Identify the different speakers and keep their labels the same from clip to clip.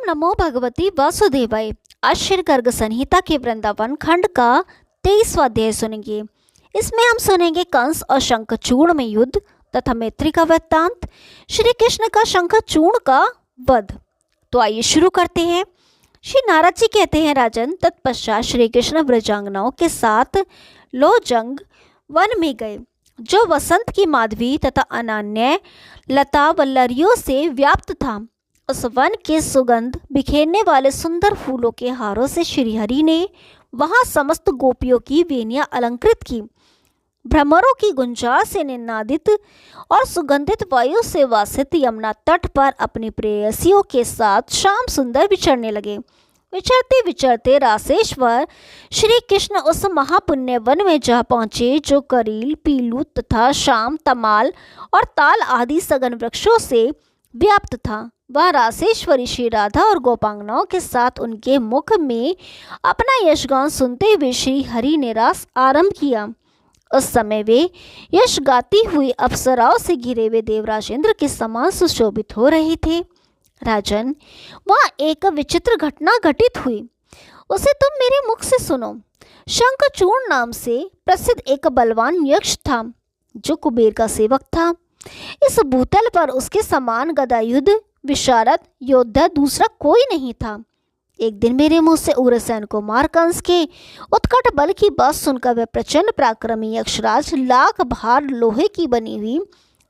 Speaker 1: ओम नमो भगवती वासुदेवाय। आज श्री गर्ग संहिता के वृंदावन खंड का 23वां अध्याय सुनेंगे। इसमें हम सुनेंगे कंस और शंखचूर्ण में युद्ध तथा मैत्री का वृत्तांत, श्री कृष्ण का शंखचूर्ण का वध। तो आइए शुरू करते हैं। श्री नारद जी कहते हैं, राजन, तत्पश्चात श्री कृष्ण ब्रजांगनाओं के साथ लोजंग वन में गए, जो वसंत की माधवी तथा अनन्य लता वल्लरियों से व्याप्त था। उस वन के सुगंध बिखेरने वाले सुंदर फूलों के हारों से श्रीहरि ने वहां समस्त गोपियों की वेनियां अलंकृत की। भ्रमरों की गुंजार से निनादित और सुगंधित वायु से वासित यमुना तट पर अपनी प्रेयसियों के साथ श्याम सुंदर विचरने लगे। विचरते विचरते रासेश्वर श्री कृष्ण उस महापुण्य वन में जा पहुँचे, जो करील, पीलू तथा शाम, तमाल और ताल आदि सघन वृक्षों से व्याप्त था। वह रासेश्वरी श्री राधा और गोपांगनाओं के साथ उनके मुख में अपना यशगान सुनते हुए श्री हरि ने रास आरंभ किया। उस समय वे यश गाती हुई अप्सराओं से घिरे हुए देवराज इंद्र के समान सुशोभित हो रहे थे। राजन, वहाँ एक विचित्र घटना घटित हुई, उसे तुम मेरे मुख से सुनो। शंखचूर्ण नाम से प्रसिद्ध एक बलवान यक्ष था, जो कुबेर का सेवक था। इस भूतल पर उसके समान गदायुद्ध विशारद योद्धा दूसरा कोई नहीं था। एक दिन मेरे मुंह से उग्रसेन कुमार कंस के उत्कट बल की बात सुनकर वह प्रचंड पराक्रमी यक्षराज लाख भार लोहे की बनी हुई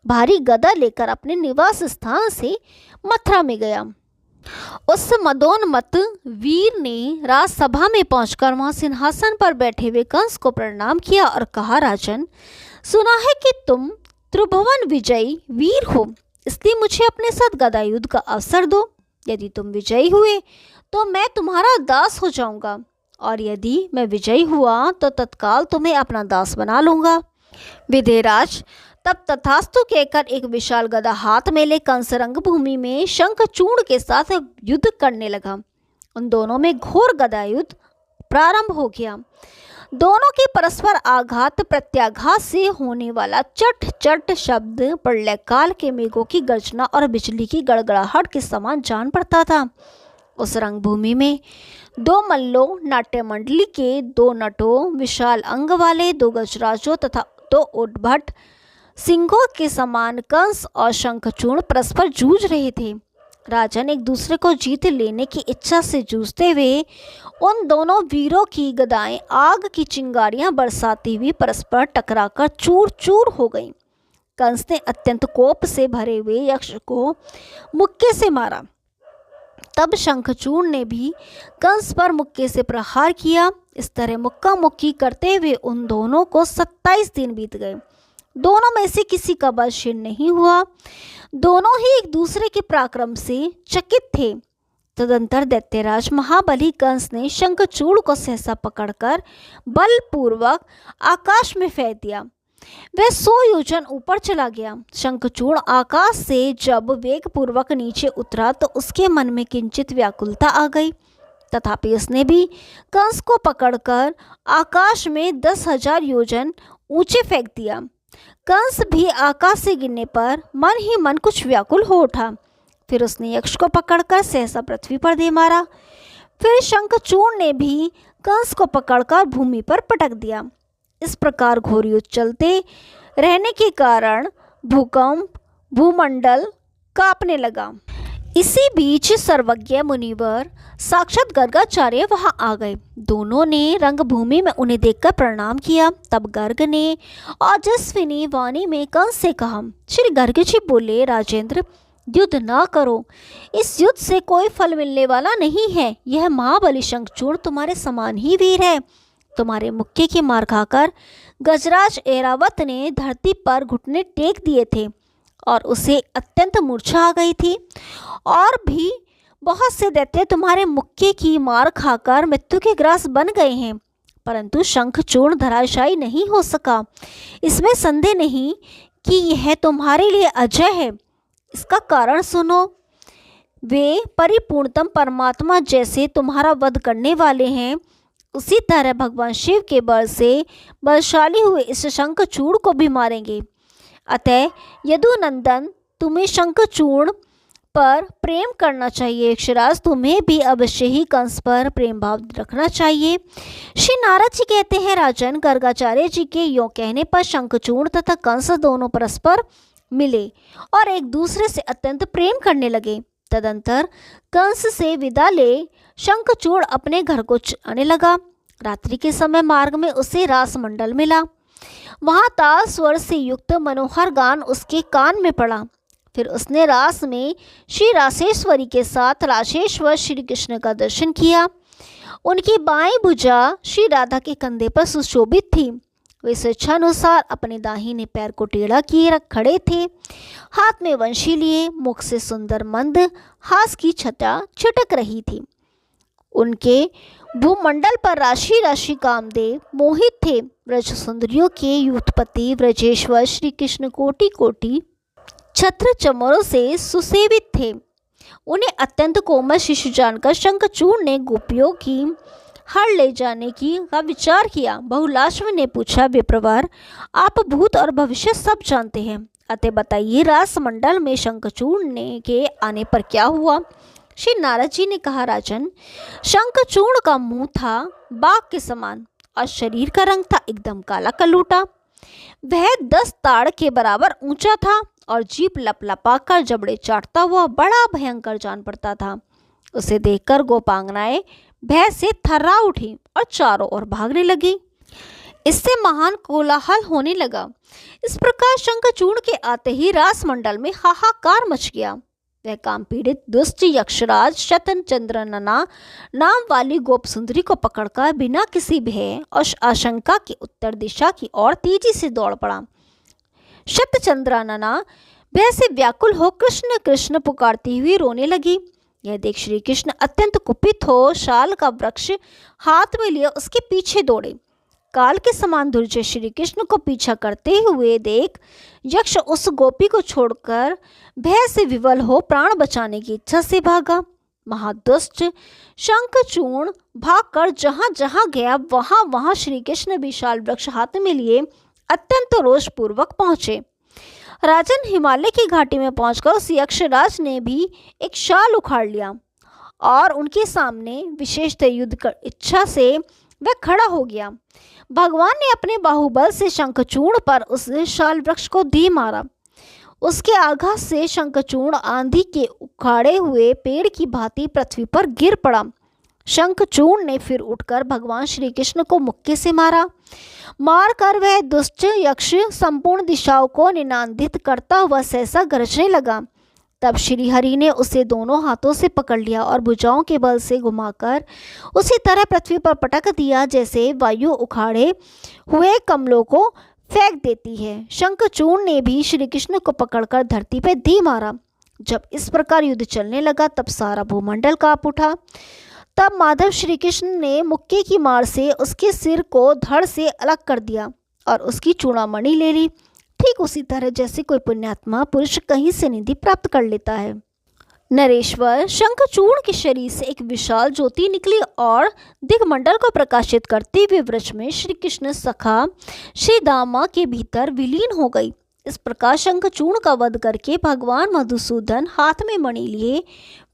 Speaker 1: भारी गदा लेकर अपने निवास स्थान से मथुरा में गया। उस मदोन्मत्त वीर ने राजसभा में पहुंचकर वहां सिंहासन पर बैठे हुए कंस को प्रणाम किया और कहा, राजन, सुना है कि तुम त्रिभुवन विजयी वीर हो, इसलिए मुझे अपने साथ गदायुद्ध का अवसर दो। यदि तुम विजयी हुए तो मैं तुम्हारा दास हो जाऊंगा, और यदि मैं विजयी हुआ तो तत्काल तुम्हें अपना दास बना लूंगा। विदेहराज तब तथास्तु कहकर एक विशाल गदा हाथ में ले कंस रंगभूमि में शंखचूर्ण के साथ युद्ध करने लगा। उन दोनों में घोर गदायुद्ध प्रारंभ हो गया। दोनों के परस्पर आघात प्रत्याघात से होने वाला चट चट शब्द प्रलय काल के मेघों की गर्जना और बिजली की गड़गड़ाहट के समान जान पड़ता था। उस रंगभूमि में दो मल्लों, नाट्य मंडली के दो नटों, विशाल अंग वाले दो गजराजों तथा दो उद्भट सिंहों के समान कंस और शंखचूर्ण परस्पर जूझ रहे थे। राजन, एक दूसरे को जीत लेने की इच्छा से जूझते हुए उन दोनों वीरों की गदाएं आग की चिंगारियां बरसाती हुई परस्पर टकराकर चूर चूर हो गईं। कंस ने अत्यंत कोप से भरे हुए यक्ष को मुक्के से मारा। तब शंखचूर्ण ने भी कंस पर मुक्के से प्रहार किया। इस तरह मुक्का मुक्की करते हुए उन दोनों को 27 दिन बीत गए। दोनों में से किसी का बल क्षीण नहीं हुआ। दोनों ही एक दूसरे के पराक्रम से चकित थे। तदंतर दैत्यराज महाबली कंस ने शंखचूर्ण को सहसा पकड़कर बलपूर्वक आकाश में फेंक दिया। वह 100 योजन ऊपर चला गया। शंखचूर्ण आकाश से जब वेगपूर्वक नीचे उतरा तो उसके मन में किंचित व्याकुलता आ गई। तथापि उसने भी कंस को पकड़कर आकाश में 10,000 योजन ऊंचे फेंक दिया। कंस भी आकाश से गिरने पर मन ही मन कुछ व्याकुल हो उठा। फिर उसने यक्ष को पकड़कर सहसा पृथ्वी पर दे मारा। फिर शंखचूर्ण ने भी कंस को पकड़कर भूमि पर पटक दिया। इस प्रकार घोर युद्ध चलते रहने के कारण भूकंप भूमंडल कांपने लगा। इसी बीच सर्वज्ञ मुनिवर साक्षात गर्गाचार्य वहां आ गए। दोनों ने रंगभूमि में उन्हें देखकर प्रणाम किया। तब गर्ग ने ओजस्विनी वाणी में कंस से कहा, श्री गर्ग जी बोले, राजेंद्र, युद्ध ना करो, इस युद्ध से कोई फल मिलने वाला नहीं है। यह महाबली शंखचूर्ण तुम्हारे समान ही वीर है। तुम्हारे मुक्के की मार खाकर गजराज ऐरावत ने धरती पर घुटने टेक दिए थे और उसे अत्यंत मूर्छा आ गई थी। और भी बहुत से दैत्य तुम्हारे मुक्के की मार खाकर मृत्यु के ग्रास बन गए हैं, परंतु शंखचूर्ण धराशायी नहीं हो सका। इसमें संदेह नहीं कि यह तुम्हारे लिए अजय है। इसका कारण सुनो। वे परिपूर्णतम परमात्मा जैसे तुम्हारा वध करने वाले हैं, उसी तरह भगवान शिव के बल से बलशाली हुए इस शंखचूर्ण को भी मारेंगे। अतः यदुनंदन, तुम्हें शंखचूर्ण पर प्रेम करना चाहिए। यक्षराज तुम्हें भी अवश्य ही कंस पर प्रेम भाव रखना चाहिए। श्री नारद जी कहते हैं, राजन, गर्गाचार्य जी के यों कहने पर शंखचूड़ तथा कंस दोनों परस्पर मिले और एक दूसरे से अत्यंत प्रेम करने लगे। तदंतर कंस से विदा ले शंखचूड़ अपने घर को आने लगा। रात्रि के समय मार्ग में उसे रासमंडल मिला। वहां ताल स्वर से युक्त मनोहर गान उसके कान में पड़ा। फिर उसने रास में श्री रासेश्वरी के साथ रासेश्वर श्री कृष्ण का दर्शन किया। उनकी बाईं भुजा श्री राधा के कंधे पर सुशोभित थी। वे स्वेच्छानुसार अपने दाहिने पैर को टेढ़ा किए खड़े थे, हाथ में वंशी लिए, मुख से सुंदर मंद हास की छटा छिटक रही थी। उनके भूमंडल पर राशि राशि कामदेव मोहित थे। ब्रज सुंदरियों के युद्धपति ब्रजेश्वर श्री कृष्ण कोटि कोटि छत्र चमरों से सुसेवित थे। उन्हें अत्यंत कोमल शिशु जानकर शंखचूड़ ने गोपियों की हर ले जाने का विचार किया। बहुलाश्व ने पूछा, विप्रवर, आप भूत और भविष्य सब जानते हैं, अतः बताइए रासमंडल में शंखचूड़ के आने पर क्या हुआ। श्री नारद जी ने कहा, राजन, शंखचूड़ का मुंह था बाघ के समान और शरीर का रंग था एकदम काला कलूटा। वह 10 ताड़ के बराबर ऊंचा था और जीभ लपलपाकर जबड़े चाटता हुआ बड़ा भयंकर जान पड़ता था। उसे देखकर गोपांगनाएं भय से थर्रा उठी और चारों ओर भागने लगी। इससे महान कोलाहल होने लगा। इस प्रकार शंखचूड़ के आते ही रासमंडल में हाहाकार मच गया। वह काम पीड़ित दुष्ट यक्षराज शतचंद्र नाम वाली गोप सुंदरी को पकड़कर बिना किसी भय और आशंका के उत्तर दिशा की ओर तेजी से दौड़ पड़ा। शतचंद्रानना भय से व्याकुल हो कृष्ण कृष्ण पुकारती हुई रोने लगी। यह देख श्री कृष्ण अत्यंत कुपित हो शाल का वृक्ष हाथ में लिए उसके पीछे दौड़े। काल के समान दुर्जय श्री कृष्ण को पीछा करते हुए देख यक्ष उस गोपी को छोड़कर भय से विवल हो प्राण बचाने की इच्छा से भागा। महादुष्ट शंखचूड़ भागकर जहां जहां गया वहां वहां श्री कृष्ण विशाल वृक्ष हाथ में लिए अत्यंत रोषपूर्वक पहुंचे। राजन, हिमालय की घाटी में पहुंचकर उस यक्षराज ने भी एक शाल उखाड़ लिया और उनके सामने विशेषतः युद्ध कर इच्छा से वह खड़ा हो गया। भगवान ने अपने बाहुबल से शंखचूड़ पर उस शाल वृक्ष को दी मारा। उसके आघात से शंखचूड़ आंधी के उखाड़े हुए पेड़ की भांति पृथ्वी पर गिर पड़ा। शंखचूड़ ने फिर उठकर भगवान श्री कृष्ण को मुक्के से मारकर वह दुष्ट यक्ष संपूर्ण दिशाओं को निनादित करता हुआ सहसा गरजने लगा। तब श्री हरि ने उसे दोनों हाथों से पकड़ लिया और भुजाओं के बल से घुमाकर उसी तरह पृथ्वी पर पटक दिया जैसे वायु उखाड़े हुए कमलों को फेंक देती है। शंखचूड़ ने भी श्री कृष्ण को पकड़कर धरती पर दी मारा। जब इस प्रकार युद्ध चलने लगा तब सारा भूमंडल कांप उठा। तब माधव श्री कृष्ण ने मुक्के की मार से उसके सिर को धड़ से अलग कर दिया और उसकी चूड़ामणि ले ली, ठीक उसी तरह जैसे कोई पुण्यात्मा पुरुष कहीं से निधि प्राप्त कर लेता है। नरेश्वर, शंखचूड़ के शरीर से एक विशाल ज्योति निकली और दिग्मंडल को प्रकाशित करते हुए वृक्ष में श्री कृष्ण सखा श्री दामा के भीतर विलीन हो गई। इस प्रकार शंखचूड़ का वध करके भगवान मधुसूदन हाथ में मणि लिए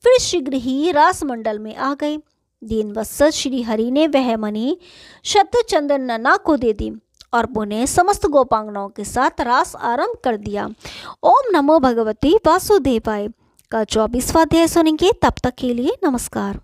Speaker 1: फिर शीघ्र ही रासमंडल में आ गए। दीनवत्सल श्री हरि ने वह मणि शतचंद्रानना को दे दी और पुनः समस्त गोपांगनाओं के साथ रास आरंभ कर दिया। ओम नमो भगवती वासुदेवाय का 24वां अध्याय सुनेंगे। तब तक के लिए नमस्कार।